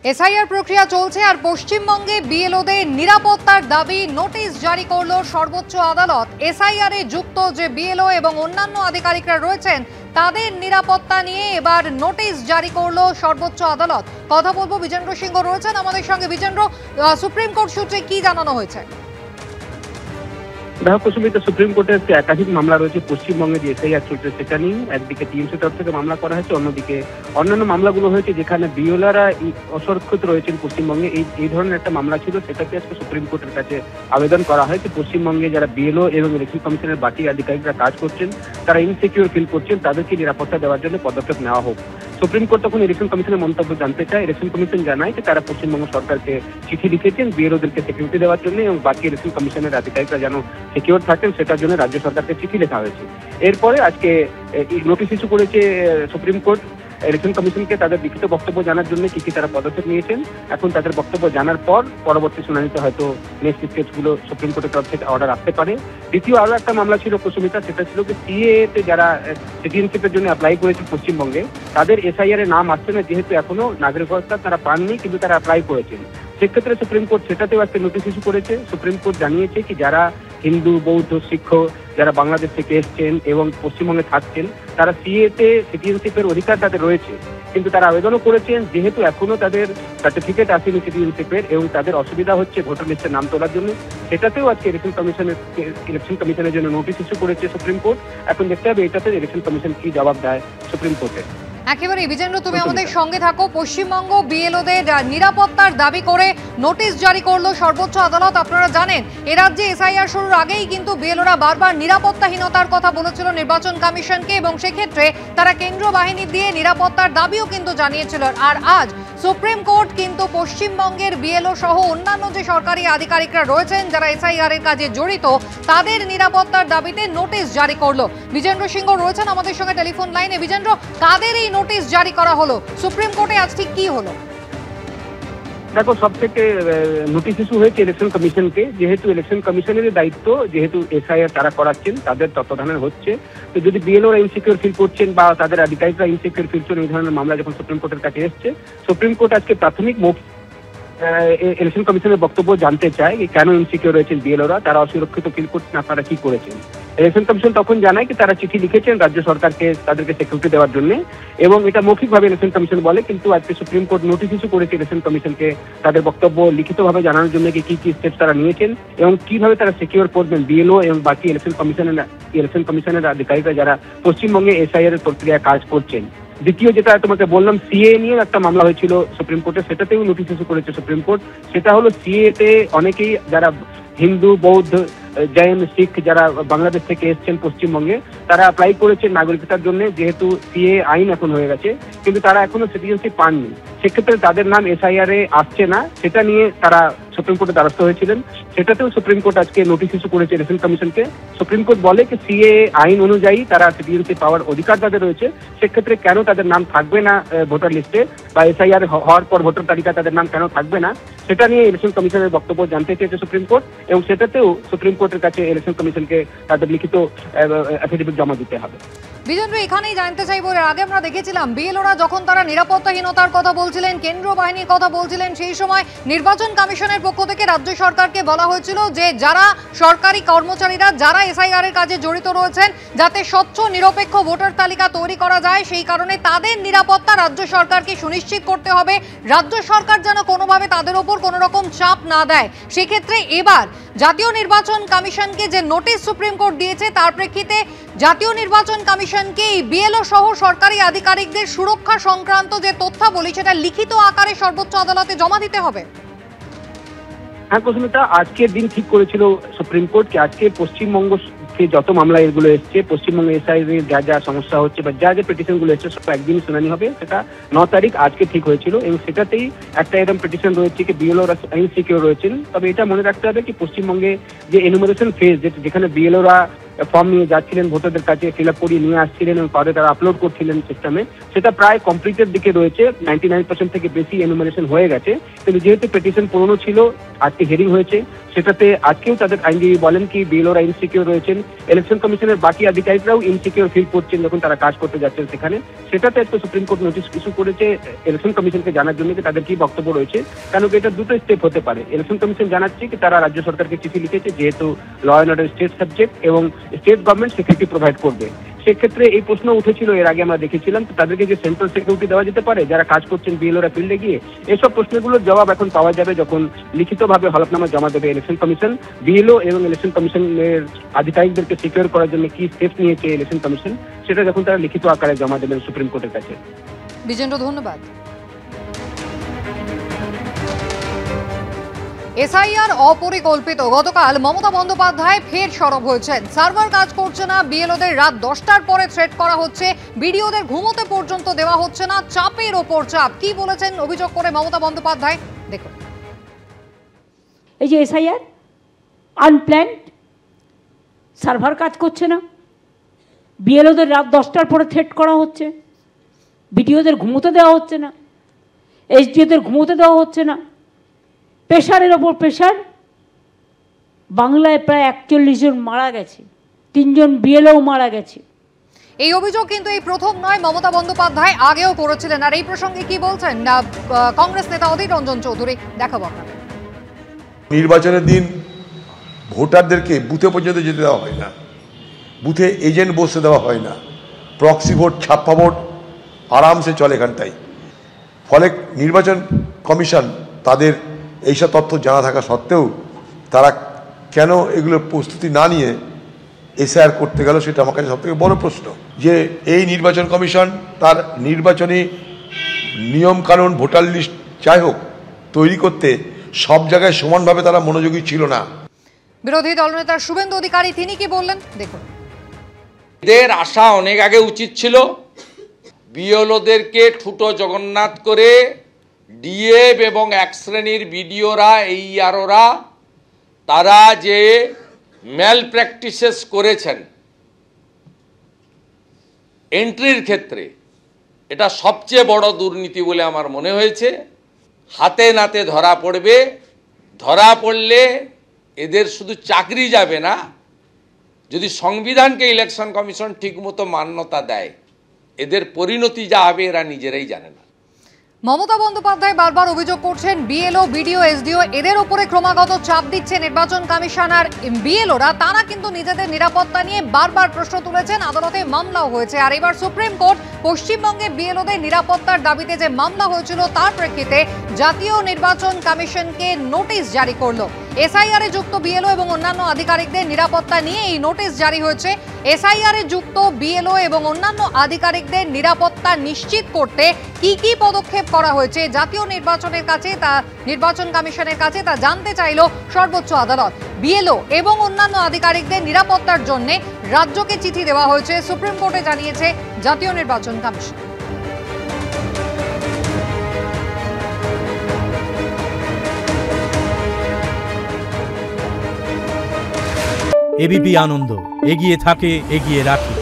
SIR প্রক্রিয়া চলছে আর পশ্চিমবঙ্গে বিএলওদের নিরাপত্তার দাবি নোটিশ জারি করল সর্বোচ্চ আদালত। এসআইআর এ যুক্ত যে বিএলও এবং অন্যান্য আধিকারিকরা রয়েছেন তাদের নিরাপত্তা নিয়ে এবার নোটিশ জারি করলো সর্বোচ্চ আদালত। কথা বলবো, বিজেন্দ্র সিংহ রয়েছেন আমাদের সঙ্গে। বিজেন্দ্র, সুপ্রিম কোর্ট সূত্রে কি জানানো হয়েছে? দেখো কুসুমিতা, সুপ্রিম কোর্টের একাধিক মামলা রয়েছে পশ্চিমবঙ্গে যে এসআইআর চলছে সেটা নিয়ে। একদিকে টিএমসি তরফ থেকে মামলা করা হয়েছে, অন্যদিকে অন্যান্য মামলাগুলো হয়েছে যেখানে বিএলওরা অসুরক্ষিত রয়েছেন পশ্চিমবঙ্গে। এই ধরনের একটা মামলা ছিল, সেটাকে আজকে সুপ্রিম কোর্টের কাছে আবেদন করা হয়েছে। পশ্চিমবঙ্গে যারা বিএলও এবং ইলেকশন কমিশনের বাকি আধিকারিকরা কাজ করছেন, তারা ইনসিকিউর ফিল করছেন, তাদেরকে নিরাপত্তা দেওয়ার জন্য পদক্ষেপ নেওয়া হোক। সুপ্রিম কোর্ট তখন ইলেকশন কমিশনের মন্তব্য জানতে চায়। ইলেকশন কমিশন জানায় যে তারা পশ্চিমবঙ্গ সরকারকে চিঠি লিখেছেন বিএলওদেরকে সিকিউরিটি দেওয়ার জন্য এবং বাকি ইলেকশন কমিশনের আধিকারিকরা যেন সিকিউর থাকেন সেটার জন্য রাজ্য সরকারকে চিঠি লেখা হয়েছে। এরপরে আজকে নোটিশ ইস্যু করেছে সুপ্রিম কোর্ট ইলেকশন কমিশনকে তাদের লিখিত বক্তব্য জানার জন্য কি কি তারা পদক্ষেপ নিয়েছেন। এখন তাদের বক্তব্য জানার পর পরবর্তী শুনানিতে হয়তো নেক্সট স্টেপসগুলো সুপ্রিম কোর্টের তরফ থেকে অর্ডার আসতে পারে। দ্বিতীয় আরো একটা মামলা ছিল কুসুমিতা, সেটা ছিল যে সিএতে যারা সিটিজেনশিপের জন্য অ্যাপ্লাই করেছে পশ্চিমবঙ্গে, তাদের এসআইআর এ নাম আসছে না, যেহেতু এখনো নাগরিকত্ব তারা পাননি কিন্তু তারা অ্যাপ্লাই করেছেন। সেক্ষেত্রে সুপ্রিম কোর্ট সেটাতেও একটা নোটিশ ইস্যু করেছে। সুপ্রিম কোর্ট জানিয়েছে কি যারা হিন্দু, বৌদ্ধ, শিখ যারা বাংলাদেশ থেকে এসছেন এবং পশ্চিমবঙ্গে থাকছেন, তারা সিএতে সিটিজেনশিপের অধিকার তাদের রয়েছে, কিন্তু তারা আবেদনও করেছেন যেহেতু এখনো তাদের সার্টিফিকেট আসেনি সিটিজেনশিপের এবং তাদের অসুবিধা হচ্ছে ভোটার লিস্টের নাম তোলার জন্য। সেটাতেও আজকে ইলেকশন কমিশনের জন্য নোটিশ ইস্যু করেছে সুপ্রিম কোর্ট। এখন দেখতে হবে এটাতে ইলেকশন কমিশন কি জবাব দেয় সুপ্রিম কোর্টে। একেবারে বিজেন্দ্র, তুমি আমাদের সঙ্গে থাকো। পশ্চিমবঙ্গ বিএলওদের নিরাপত্তার দাবি করে নোটিশ জারি করলো সর্বোচ্চ আদালত। আপনারা জানেন এ রাজ্যে এসআইআর শুরুর আগেই কিন্তু বিএলওরা বারবার নিরাপত্তাহীনতার কথা বলেছিল নির্বাচন কমিশনকে এবং সেক্ষেত্রে তারা কেন্দ্রীয় বাহিনী দিয়ে নিরাপত্তার দাবিও কিন্তু জানিয়েছিল। আর আজ সুপ্রিম কোর্ট কিন্তু পশ্চিমবঙ্গের বিএলও সহ অন্যান্য যে সরকারি আধিকারিকরা রয়েছেন যারা এসআইআর এর কাজে জড়িত তাদের নিরাপত্তার দাবিতে নোটিশ জারি করলো। বিজেন্দ্র সিংহ রয়েছেন আমাদের সঙ্গে টেলিফোন লাইনে। বিজেন্দ্র, কাদের এই নোটিশ জারি করা হলো? সুপ্রিম কোর্টে আজ ঠিক কি হলো? দেখো, সব থেকে নোটিশ ইস্যু হয়েছে ইলেকশন কমিশনকে, যেহেতু ইলেকশন কমিশনের দায়িত্ব, যেহেতু এসআইআর তারা করাচ্ছেন, তাদের তত্ত্বাবধানে হচ্ছে। তো যদি বিএলওরা ইনসিকিউর ফিল করছেন বা তাদের আধিকারিকরা ইনসিকিউর ফিল করছেন, এই ধরনের মামলা যখন সুপ্রিম কোর্টের কাছে এসছে, সুপ্রিম কোর্ট আজকে প্রাথমিক ইলেকশন কমিশনের বক্তব্য জানতে চায় কেন ইনসিকিউর রয়েছেন বিএলওরা, তারা অসুরক্ষিত ফিল করছেন, আপনারা কি করেছেন। ইলেকশন কমিশন তখন জানায় কি তারা চিঠি লিখেছেন রাজ্য সরকারকে তাদেরকে সিকিউরিটি দেওয়ার জন্য এবং এটা মৌখিকভাবে ইলেকশন কমিশন বলে, কিন্তু আজকে সুপ্রিম কোর্ট নোটিশ ইস্যু করেছে ইলেকশন কমিশনকে তাদের বক্তব্য লিখিতভাবে জানানোর জন্য কি কি স্টেপস তারা নিয়েছেন এবং কিভাবে তারা সিকিউর করবেন বিএলও এবং বাকি ইলেকশন কমিশনের আধিকারিকরা যারা পশ্চিমবঙ্গে এসআইআর এর প্রক্রিয়ায় কাজ করছেন। দ্বিতীয় যেটা তোমাকে বললাম, সিএ নিয়ে একটা মামলা হয়েছিল সুপ্রিম কোর্টে, সেটাতেও নোটিশ ইস্যু করেছে সুপ্রিম কোর্ট। সেটা হলো সিএতে অনেকেই যারা হিন্দু, বৌদ্ধ, জৈন, শিখ যারা বাংলাদেশ থেকে এসছেন পশ্চিমবঙ্গে, তারা অ্যাপ্লাই করেছেন নাগরিকতার জন্য, যেহেতু সিএ আইন এখন হয়ে গেছে, কিন্তু তারা এখনো সিটিজেনশিপ পাননি। সেক্ষেত্রে তাদের নাম এসআইআর এ আসছে না, সেটা নিয়ে তারা সুপ্রিম কোর্টে দ্বারস্থ হয়েছিলেন। সেটাতেও সুপ্রিম কোর্ট আজকে নোটিশ ইস্যু করেছে ইলেকশন কমিশনকে। সুপ্রিম কোর্ট বলে যে সিএ আইন অনুযায়ী তারা সিটিজেনশিপ পাওয়ার অধিকার তাদের রয়েছে, সেক্ষেত্রে কেন তাদের নাম থাকবে না ভোটার লিস্টে বা এসআইআর হওয়ার পর ভোটার তালিকা তাদের নাম কেন থাকবে না, সেটা নিয়ে ইলেকশন কমিশনের বক্তব্য জানতে চেয়েছে সুপ্রিম কোর্ট এবং সেটাতেও সুপ্রিম কোর্টের কাছে ইলেকশন কমিশনকে তাদের লিখিত অ্যাফিডেভিট জমা দিতে হবে। বিজেন্দ্র, এখানেই জানতে চাইবো, এর আগে আমরা দেখেছিলাম বিএলওরা যখন তারা নিরাপত্তাহীনতার কথা বলছিলেন, কেন্দ্রীয় বাহিনীর কথা বলছিলেন, সেই সময় নির্বাচন কমিশনের পক্ষ থেকে রাজ্য সরকারকে বলা হয়েছিল যে যারা সরকারি কর্মচারীরা যারা এসআইআর এর কাজে জড়িত রয়েছেন যাতে স্বচ্ছ নিরপেক্ষ ভোটার তালিকা তৈরি করা যায়, সেই কারণে তাদের নিরাপত্তা রাজ্য সরকারকে সুনিশ্চিত করতে হবে, রাজ্য সরকার যেন কোনোভাবে তাদের ওপর কোনো রকম চাপ না দেয়। সেক্ষেত্রে এবার জাতীয় নির্বাচন কমিশনকে যে নোটিশ সুপ্রিম কোর্ট দিয়েছে তার প্রেক্ষিতে জাতীয় নির্বাচন কমিশনকে এই বিএলও সহ সরকারি আধিকারিকদের সুরক্ষা সংক্রান্ত যে তথ্যাবলী সেটা লিখিত আকারে সর্বোচ্চ আদালতে জমা দিতে হবে। হ্যাঁ কুসুমিতা, আজকের দিন ঠিক করেছিল সুপ্রিম কোর্ট কি আজকে পশ্চিমবঙ্গ যত মামলা এগুলো এসছে, পশ্চিমবঙ্গে এসআইআর যা যা সমস্যা হচ্ছে বা যা যা পিটিশন গুলো এসছে সব একদিনই শুনানি হবে। সেটা 9 তারিখ আজকে ঠিক হয়েছিল এবং সেটাতেই একটা এরকম পিটিশন রয়েছে কি বিএলওরা ইনসিকিউর রয়েছেন। তবে এটা মনে রাখতে হবে কি পশ্চিমবঙ্গে যে এনুমারেশন ফেজ যেখানে বিএলওরা ফর্ম নিয়ে যাচ্ছিলেন ভোটারদের কাছে, ফিল আপ করিয়ে নিয়ে আসছিলেন এবং পরে তারা আপলোড করছিলেন সিস্টেমে, সেটা প্রায় কমপ্লিটের দিকে রয়েছে। 99% থেকে বেশি এনুমারেশন হয়ে গেছে। কিন্তু যেহেতু পিটিশন পুরনো ছিল, আজকে হিয়ারিং হয়েছে, সেটাতে আজকেও তাদের আইনজীবী বলেন কি বিএলওরা ইনসিকিউর রয়েছেন, ইলেকশন কমিশনের বাকি আধিকারিকরাও ইনসিকিউর ফিল করছেন যখন তারা কাজ করতে যাচ্ছেন সেখানে। সেটাতে একটু সুপ্রিম কোর্ট নোটিশ ইস্যু করেছে ইলেকশন কমিশনকে জানার জন্য যে তাদের কি বক্তব্য রয়েছে, কারণ এটা দুটো স্টেপ হতে পারে। ইলেকশন কমিশন জানাচ্ছে কি তারা রাজ্য সরকারকে চিঠি লিখেছে, যেহেতু law and order state subject এবং স্টেট গভর্নমেন্ট সিকিউরিটি প্রোভাইড করবে। সেক্ষেত্রে এই প্রশ্ন উঠেছিল, এর আগে আমরা দেখেছিলাম, তো তাদেরকে যে সেন্ট্রাল সিকিউরিটি দেওয়া যেতে পারে যারা কাজ করছেন বিএলওরা ফিল্ডে গিয়ে, এসব প্রশ্নগুলোর জবাব এখন পাওয়া যাবে যখন লিখিতভাবে হলফনামা জমা দেবে ইলেকশন কমিশন। বিএলও এবং ইলেকশন কমিশনের আধিকারিকদেরকে সিকিউর করার জন্য কি স্টেপ নিয়েছে ইলেকশন কমিশন, সেটা যখন তারা লিখিত আকারে জমা দেবেন সুপ্রিম কোর্টের কাছে। বিজেন্দ্র, ধন্যবাদ। এসআইআর অপরিকল্পিত। গতকাল মমতা বন্দ্যোপাধ্যায় ফের সরব হয়েছেন। সার্ভার কাজ করছে না, বিএলওদের রাত 10টার পরে থ্রেট করা হচ্ছে, বিডিওদের ঘুমোতে পর্যন্ত দেওয়া হচ্ছে না, চাপের ওপর চাপ। কি বলেছেন অভিযোগ করে মমতা বন্দ্যোপাধ্যায়, দেখুন। এই যে এসআইআর আনপ্ল্যান্ড, সার্ভার কাজ করছে না, বিএলওদের রাত 10টার পরে থ্রেট করা হচ্ছে, বিডিওদের ঘুমোতে দেওয়া হচ্ছে না, এসডিওদের ঘুমোতে দেওয়া হচ্ছে না, প্রেশারের ওপর প্রেশার। বাংলায় প্রায় 41 জন মারা গেছে, 3 জন বিএলও মারা গেছে। এই অভিযোগ কিন্তু এই প্রথম নয়, মমতা বন্দ্যোপাধ্যায় আগেও করেছিলেন। আর এই প্রসঙ্গে কি বলছেন কংগ্রেস নেতা অধীর রঞ্জন চৌধুরী, দেখাবো আপনাদের। নির্বাচনের দিন ভোটারদেরকে বুথে পর্যন্ত যেতে দেওয়া হয় না, বুথে এজেন্ট বসতে দেওয়া হয় না, প্রক্সি ভোট, ছাপ্পা ভোট আরামসে চলে এখানটাই। ফলে নির্বাচন কমিশন তাদের এইসব তথ্য জানা থাকা সত্ত্বেও তারা কেন এগুলোর প্রস্তুতি না নিয়ে এসআইআর করতে গেল, সেটা আমার কাছে সবথেকে বড় প্রশ্ন। যে এই নির্বাচন কমিশন তার নির্বাচনী নিয়মকানুন, ভোটার লিস্ট যাই হোক তৈরি করতে সব জায়গায় সমানভাবে তারা মনোযোগী ছিল না। বিরোধী দলনেতা শুভেন্দু অধিকারী তিনি কি বললেন, দেখুন। এদের আশা অনেক আগে উচিত ছিল, বিএলওদেরকে ঠুটো জগন্নাথ করে ডিএফ এবং এক শ্রেণীর বিডিওরা, এই আরোরা, তারা যে ম্যাল প্র্যাকটিসেস করেছেন এন্ট্রির ক্ষেত্রে, এটা সবচেয়ে বড় দুর্নীতি বলে আমার মনে হয়েছে। হাতে নাতে ধরা পড়বে, ধরা পড়লে এদের শুধু চাকরি যাবে না, যদি সংবিধানকে ইলেকশন কমিশন ঠিকমতো মান্যতা দেয়, এদের পরিণতি যা হবে এরা নিজেরাই জানে না। মমতা বন্দ্যোপাধ্যায় বারবার অভিযোগ করছেন বিএলও, বিডিও, এসডিও এদের উপরে ক্রমাগত চাপ দিচ্ছে নির্বাচন কমিশন। আর বিএলওরা তারা কিন্তু নিজেদের নিরাপত্তা নিয়ে বারবার প্রশ্ন তুলেছেন, আদালতে মামলাও হয়েছে। আর এবার সুপ্রিম কোর্ট পশ্চিমবঙ্গে বিএলওদের নিরাপত্তার দাবিতে যে মামলা হয়েছিল তার প্রেক্ষিতে জাতীয় নির্বাচন কমিশনকে নোটিশ জারি করলো। এসআইআর এ যুক্ত বিএলও এবং অন্যান্য আধিকারিকদের নিরাপত্তা নিয়ে এই নোটিশ জারি হয়েছে। এসআইআর এ যুক্ত বিএলও এবং অন্যান্য আধিকারিকদের নিরাপত্তা নিশ্চিত করতে কি কি পদক্ষেপ করা হয়েছে জাতীয় নির্বাচনের কাছে, তা নির্বাচন কমিশনের কাছে তা জানতে চাইল সর্বোচ্চ আদালত। বিএলও এবং অন্যান্য আধিকারিকদের নিরাপত্তার জন্য রাজ্যকে চিঠি দেওয়া হয়েছে, সুপ্রিম কোর্টে জানিয়েছে জাতীয় নির্বাচন কমিশন। এবিপি আনন্দ, এগিয়ে থাকে, এগিয়ে রাখে।